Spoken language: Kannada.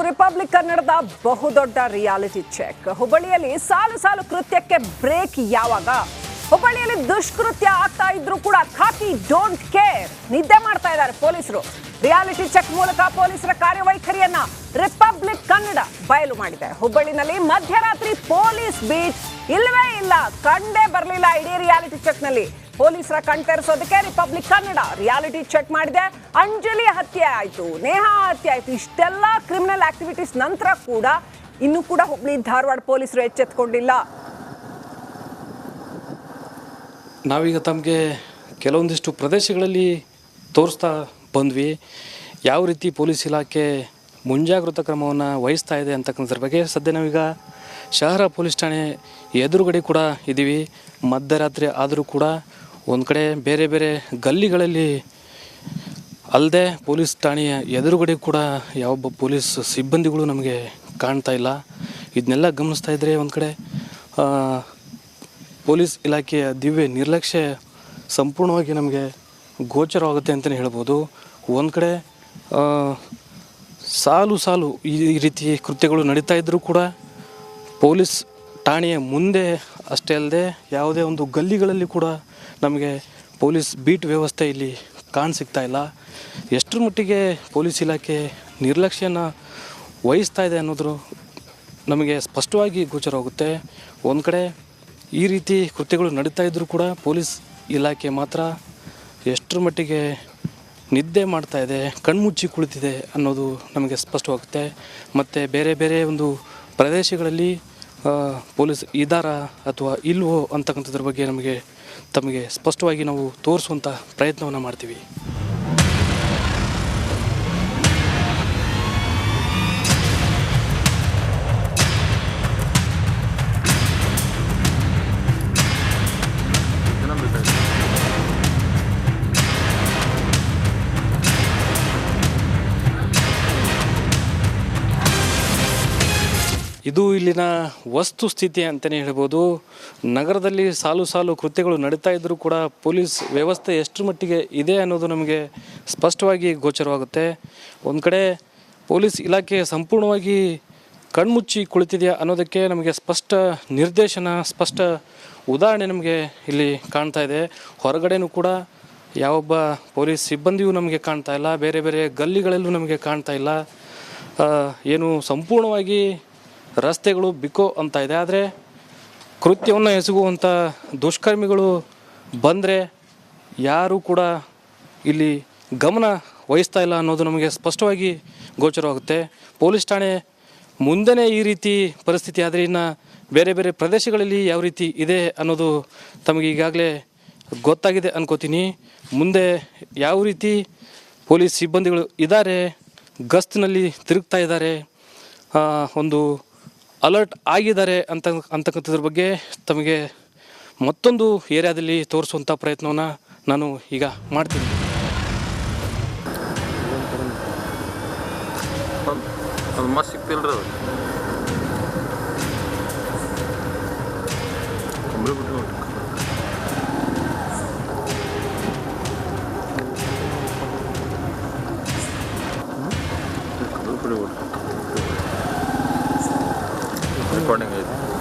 ರಿಪಬ್ಲಿಕ್ ಕನ್ನಡದ ಬಹುದೊಡ್ಡ ರಿಯಾಲಿಟಿ ಚೆಕ್. ಹುಬ್ಬಳ್ಳಿಯಲ್ಲಿ ಸಾಲು ಕೃತ್ಯಕ್ಕೆ ಬ್ರೇಕ್ ಯಾವಾಗ? ಹುಬ್ಬಳ್ಳಿಯಲ್ಲಿ ದುಷ್ಕೃತ್ಯ ಆಗ್ತಾ ಇದ್ರು ಕೂಡ ಖಾಕಿ ಡೋಂಟ್ ಕೇರ್, ನಿದ್ದೆ ಮಾಡ್ತಾ ಇದ್ದಾರೆ ಪೊಲೀಸರು. ರಿಯಾಲಿಟಿ ಚೆಕ್ ಮೂಲಕ ಪೊಲೀಸರ ಕಾರ್ಯವೈಖರಿಯನ್ನ ರಿಪಬ್ಲಿಕ್ ಕನ್ನಡ ಬಯಲು ಮಾಡಿದೆ. ಹುಬ್ಬಳ್ಳಿನಲ್ಲಿ ಮಧ್ಯರಾತ್ರಿ ಪೊಲೀಸ್ ಬೀಟ್ ಇಲ್ಲವೇ ಇಲ್ಲ, ಕಂಡೇ ಬರಲಿಲ್ಲ. ಇಡೀ ರಿಯಾಲಿಟಿ ಚೆಕ್ ನಲ್ಲಿ ಪೊಲೀಸರ ಕಣ್ತೆರೆಸೋದಕ್ಕೆ ರಿಪಬ್ಲಿಕ್ ಕನ್ನಡ ರಿಯಾಲಿಟಿ ಚೆಕ್ ಮಾಡಿದೆ. ಅಂಜಲಿ ಹತ್ಯೆ ಆಯ್ತು, ನೇಹಾ ಹತ್ಯೆ ಆಯ್ತು, ಇಷ್ಟೆಲ್ಲ ಕ್ರಿಮಿನಲ್ ಆಕ್ಟಿವಿಟೀಸ್ ನಂತರ ಕೂಡ ಇನ್ನೂ ಕೂಡ ಹುಬ್ಬಳ್ಳಿ ಧಾರವಾಡ ಪೊಲೀಸರು ಎಚ್ಚೆತ್ತುಕೊಂಡಿಲ್ಲ. ನಾವೀಗ ತಮಗೆ ಕೆಲವೊಂದಿಷ್ಟು ಪ್ರದೇಶಗಳಲ್ಲಿ ತೋರಿಸ್ತಾ ಬಂದ್ವಿ, ಯಾವ ರೀತಿ ಪೊಲೀಸ್ ಇಲಾಖೆ ಮುಂಜಾಗ್ರತಾ ಕ್ರಮವನ್ನು ವಹಿಸ್ತಾ ಇದೆ ಅಂತಕ್ಕಂಥದ್ರ ಬಗ್ಗೆ. ಸದ್ಯ ನಾವೀಗ ಶಹರ ಪೊಲೀಸ್ ಠಾಣೆ ಎದುರುಗಡೆ ಕೂಡ ಇದ್ದೀವಿ. ಮಧ್ಯರಾತ್ರಿ ಆದರೂ ಕೂಡ ಒಂದು ಕಡೆ ಬೇರೆ ಬೇರೆ ಗಲ್ಲಿಗಳಲ್ಲಿ ಅಲ್ಲದೆ ಪೊಲೀಸ್ ಠಾಣೆಯ ಎದುರುಗಡೆ ಕೂಡ ಯಾವೊಬ್ಬ ಪೊಲೀಸ್ ಸಿಬ್ಬಂದಿಗಳು ನಮಗೆ ಕಾಣ್ತಾ ಇಲ್ಲ. ಇದನ್ನೆಲ್ಲ ಗಮನಿಸ್ತಾ ಇದ್ದರೆ ಒಂದು ಕಡೆ ಪೊಲೀಸ್ ಇಲಾಖೆಯ ದಿವ್ಯ ನಿರ್ಲಕ್ಷ್ಯ ಸಂಪೂರ್ಣವಾಗಿ ನಮಗೆ ಗೋಚರವಾಗುತ್ತೆ ಅಂತಲೇ ಹೇಳ್ಬೋದು. ಒಂದು ಕಡೆ ಸಾಲು ಈ ರೀತಿ ಕೃತ್ಯಗಳು ನಡೀತಾ ಇದ್ದರೂ ಕೂಡ ಪೊಲೀಸ್ ಠಾಣೆಯ ಮುಂದೆ ಅಷ್ಟೇ ಅಲ್ಲದೆ ಯಾವುದೇ ಒಂದು ಗಲ್ಲಿಗಳಲ್ಲಿ ಕೂಡ ನಮಗೆ ಪೊಲೀಸ್ ಬೀಟ್ ವ್ಯವಸ್ಥೆ ಇಲ್ಲಿ ಕಾಣಸಿಗ್ತಾ ಇಲ್ಲ. ಎಷ್ಟರ ಮಟ್ಟಿಗೆ ಪೊಲೀಸ್ ಇಲಾಖೆ ನಿರ್ಲಕ್ಷ್ಯನ ವಹಿಸ್ತಾ ಇದೆ ಅನ್ನೋದು ನಮಗೆ ಸ್ಪಷ್ಟವಾಗಿ ಗೋಚರವಾಗುತ್ತೆ. ಒಂದು ಕಡೆ ಈ ರೀತಿ ಕೃತ್ಯಗಳು ನಡೀತಾ ಇದ್ದರೂ ಕೂಡ ಪೊಲೀಸ್ ಇಲಾಖೆ ಮಾತ್ರ ಎಷ್ಟರ ಮಟ್ಟಿಗೆ ನಿದ್ದೆ ಮಾಡ್ತಾ ಇದೆ, ಕಣ್ಮುಚ್ಚಿ ಕುಳಿತಿದೆ ಅನ್ನೋದು ನಮಗೆ ಸ್ಪಷ್ಟವಾಗುತ್ತೆ. ಮತ್ತು ಬೇರೆ ಬೇರೆ ಒಂದು ಪ್ರದೇಶಗಳಲ್ಲಿ ಪೊಲೀಸ್ ಇದ್ದಾರಾ ಅಥವಾ ಇಲ್ವೋ ಅಂತಕ್ಕಂಥದ್ರ ಬಗ್ಗೆ ತಮಗೆ ಸ್ಪಷ್ಟವಾಗಿ ನಾವು ತೋರಿಸುವಂಥ ಪ್ರಯತ್ನವನ್ನು ಮಾಡ್ತೀವಿ. ಇದು ಇಲ್ಲಿನ ವಸ್ತುಸ್ಥಿತಿ ಅಂತಲೇ ಹೇಳ್ಬೋದು. ನಗರದಲ್ಲಿ ಸಾಲು ಕೃತ್ಯಗಳು ನಡೀತಾ ಇದ್ದರೂ ಕೂಡ ಪೊಲೀಸ್ ವ್ಯವಸ್ಥೆ ಎಷ್ಟರ ಮಟ್ಟಿಗೆ ಇದೆ ಅನ್ನೋದು ನಮಗೆ ಸ್ಪಷ್ಟವಾಗಿ ಗೋಚರವಾಗುತ್ತೆ. ಒಂದು ಕಡೆ ಪೊಲೀಸ್ ಇಲಾಖೆ ಸಂಪೂರ್ಣವಾಗಿ ಕಣ್ಮುಚ್ಚಿ ಕುಳಿತಿದೆಯಾ ಅನ್ನೋದಕ್ಕೆ ನಮಗೆ ಸ್ಪಷ್ಟ ನಿರ್ದೇಶನ, ಸ್ಪಷ್ಟ ಉದಾಹರಣೆ ನಮಗೆ ಇಲ್ಲಿ ಕಾಣ್ತಾ ಇದೆ. ಹೊರಗಡೆನೂ ಕೂಡ ಯಾವೊಬ್ಬ ಪೊಲೀಸ್ ಸಿಬ್ಬಂದಿಯೂ ನಮಗೆ ಕಾಣ್ತಾ ಇಲ್ಲ, ಬೇರೆ ಬೇರೆ ಗಲ್ಲಿಗಳಲ್ಲೂ ನಮಗೆ ಕಾಣ್ತಾ ಇಲ್ಲ. ಏನು ಸಂಪೂರ್ಣವಾಗಿ ರಸ್ತೆಗಳು ಬಿಕೋ ಅಂತ ಇದೆ. ಆದರೆ ಕೃತ್ಯವನ್ನು ಎಸಗುವಂಥ ದುಷ್ಕರ್ಮಿಗಳು ಬಂದರೆ ಯಾರೂ ಕೂಡ ಇಲ್ಲಿ ಗಮನ ವಹಿಸ್ತಾ ಇಲ್ಲ ಅನ್ನೋದು ನಮಗೆ ಸ್ಪಷ್ಟವಾಗಿ ಗೋಚರವಾಗುತ್ತೆ. ಪೊಲೀಸ್ ಠಾಣೆ ಮುಂದೆನೇ ಈ ರೀತಿ ಪರಿಸ್ಥಿತಿ ಆದರೆ ಇನ್ನು ಬೇರೆ ಬೇರೆ ಪ್ರದೇಶಗಳಲ್ಲಿ ಯಾವ ರೀತಿ ಇದೆ ಅನ್ನೋದು ತಮಗೆ ಈಗಾಗಲೇ ಗೊತ್ತಾಗಿದೆ ಅನ್ಕೋತೀನಿ. ಮುಂದೆ ಯಾವ ರೀತಿ ಪೊಲೀಸ್ ಸಿಬ್ಬಂದಿಗಳು ಇದ್ದಾರೆ, ಗಸ್ತಿನಲ್ಲಿ ತಿರುಗ್ತಾ ಇದ್ದಾರೆ, ಒಂದು ಅಲರ್ಟ್ ಆಗಿದ್ದಾರೆ ಅಂತಕ್ಕಂಥದ್ರ ಬಗ್ಗೆ ತಮಗೆ ಮತ್ತೊಂದು ಏರಿಯಾದಲ್ಲಿ ತೋರಿಸುವಂಥ ಪ್ರಯತ್ನವನ್ನು ನಾನು ಈಗ ಮಾಡ್ತೀನಿ. ರೆಕಾರ್ಡಿಂಗ್ ಆಯ್ತು.